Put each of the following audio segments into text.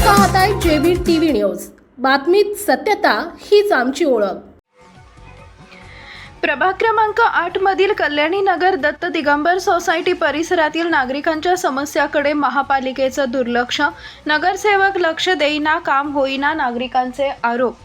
पाहताय JB TV news. बातमीत सत्यता हीच आमची ओळख। प्रभाग क्रमांक 8 मधील कल्याणी नगर दत्त दिगंबर सोसायटी परिसरातील नागरिकांच्या समस्याकडे महापालिकेचं दुर्लक्ष, नगरसेवक लक्ष देईना, काम होईना, नागरिकांचे आरोप।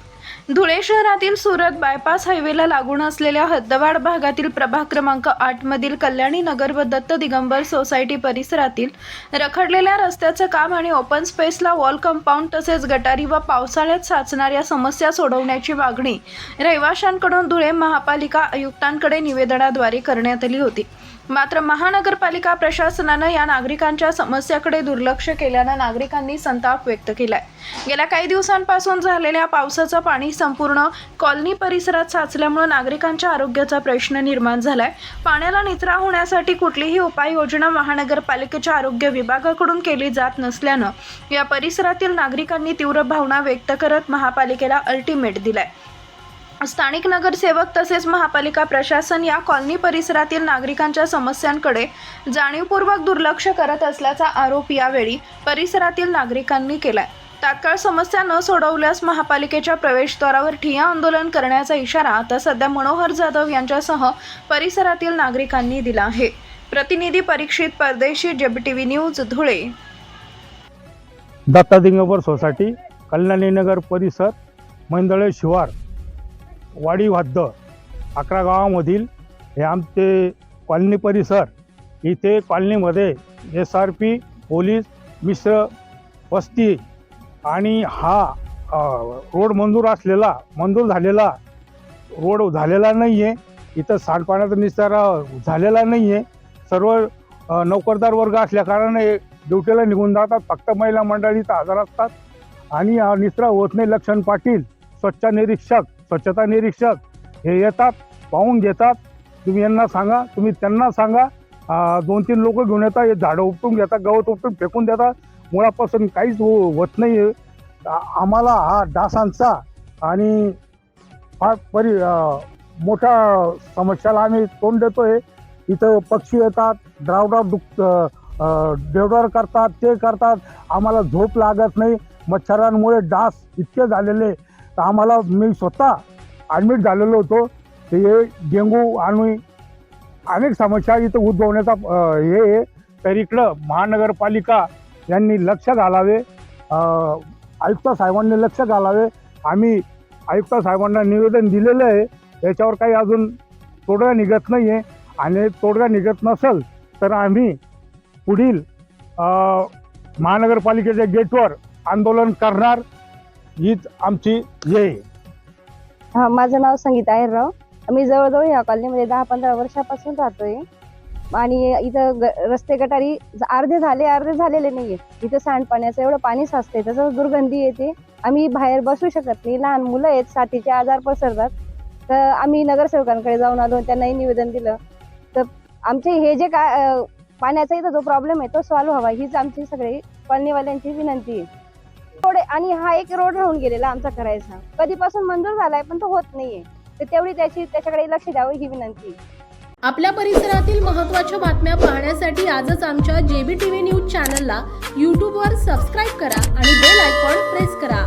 धुळे शहरातील सुरत बायपास हायवेला लागून असलेल्या हद्दवाड भागातील प्रभाग क्रमांक 8 मधील कल्याणी नगर व दत्त दिगंबर सोसायटी परिसरातील रखडलेल्या रस्त्याचं काम आणि ओपन स्पेसला वॉल कंपाऊंड तसेच गटारी व पावसाळ्यात साचणाऱ्या समस्या सोडवण्याची मागणी रहिवाशांकडून धुळे महापालिका आयुक्तांकडे निवेदनाद्वारे करण्यात आली होती। मात्र महानगरपालिका प्रशासनानं या नागरिकांच्या समस्याकडे दुर्लक्ष केल्यानं नागरिकांनी संताप व्यक्त केलाय। गेल्या काही दिवसांपासून झालेल्या पावसाचं पाणी संपूर्ण कॉलनी परिसरात साचल्यामुळे नागरिकांच्या आरोग्याचा प्रश्न निर्माण झालाय। पाण्याला निचरा होण्यासाठी कुठलीही उपाययोजना महानगरपालिकेच्या आरोग्य विभागाकडून केली जात नसल्यानं या परिसरातील नागरिकांनी तीव्र भावना व्यक्त करत महापालिकेला अल्टिमेट दिलाय। स्थानिक नगरसेवक तसेच महापालिका प्रशासन या कॉलनी परिसरातील नागरिकांच्या समस्यांकडे जाणीवपूर्वक दुर्लक्ष करत असल्याचा आरोप यावेळी परिसरातील नागरिकांनी केलाय। तात्काळ समस्या न सोडवल्यास महापालिकेच्या प्रवेशद्वारावर ठिय्या आंदोलन करण्याचा इशारा आता सध्या मनोहर जाधव यांच्यासह परिसरातील नागरिकांनी दिला आहे। प्रतिनिधी Parikshit Pardeshi, JB TV news, Dhule. Datt Digambar society, Kalyani नगर परिसर, मंदळे शिवार, वाडी हद्द 11 गावामधील हे आमचे कॉलनी परिसर। इथे कॉलनीमध्ये SRP, पोलीस, मिश्र वस्ती आणि हा रोड मंजूर झालेला रोड झालेला नाही आहे। इथं सांडपाण्याचा निस्तारा झालेला नाही आहे। सर्व नोकरदार वर्ग असल्या कारणाने ड्युटीला निघून जातात। फक्त महिला मंडळी इथं हजर असतात आणि निस्तारा होत नाही। लक्षण पाटील स्वच्छता निरीक्षक हे येतात, पाहून घेतात। तुम्ही यांना सांगा, तुम्ही त्यांना सांगा। 2-3 लोक घेऊन येतात, हे झाडं उपटून घेतात, गवत उपटून फेकून देतात। मुळापासून काहीच होत नाही। आम्हाला हा डासांचा आणि फार मोठा समस्याला आम्ही तोंड देतोय। इथं पक्षी येतात, देवदार करतात, ते करतात। आम्हाला झोप लागत नाही। मच्छरांमुळे डास इतके झालेले तर आम्हाला, मी स्वतः ॲडमिट झालेलो होतो। हे डेंगू आणि अनेक समस्या इथं उद्भवण्याचा हे तर इकडं महानगरपालिका यांनी लक्ष घालावे, आयुक्त साहेबांनी लक्ष घालावे। आम्ही आयुक्त साहेबांना निवेदन दिलेलं आहे, याच्यावर काही अजून तोडगा निघत नाही आहे आणि तोडगा निघत नसेल तर आम्ही पुढील महानगरपालिकेच्या गेटवर आंदोलन करणार, हीच आमची ध्येय। माझं नाव संगीता आहेरराव। मी जवळजवळ ह्या कॉलनीमध्ये 10-15 वर्षापासून राहतोय आणि इथं रस्ते गटारी अर्धे झालेले नाहीये। इथं सांडपाण्याचं एवढं पाणी साचते, तसंच दुर्गंधी येते। आम्ही बाहेर बसू शकत नाही, लहान मुलं आहेत, साथीचे आजार पसरतात। तर आम्ही नगरसेवकांकडे जाऊन आलो, त्यांनाही निवेदन दिलं। तर आमचे हे जे पाण्याचा इथं जो प्रॉब्लेम आहे तो सॉल्व्ह व्हावा, हीच आमची सगळी कॉलनीवाल्यांची विनंती आहे। आणि हा एक रोड राहून गेलेला आमचा करायचा, कधीपासून मंजूर झालाय पण तो होत नाहीये। तर तेवढी त्याच्याकडे लक्ष द्यावं ही विनंती। आपल्या परिसरातील महत्त्वाच्या बातम्या पाहण्यासाठी आजच आमच्या जेबी टीव्ही न्यूज चॅनलला YouTube वर सबस्क्राईब करा आणि बेल आयकॉन प्रेस करा।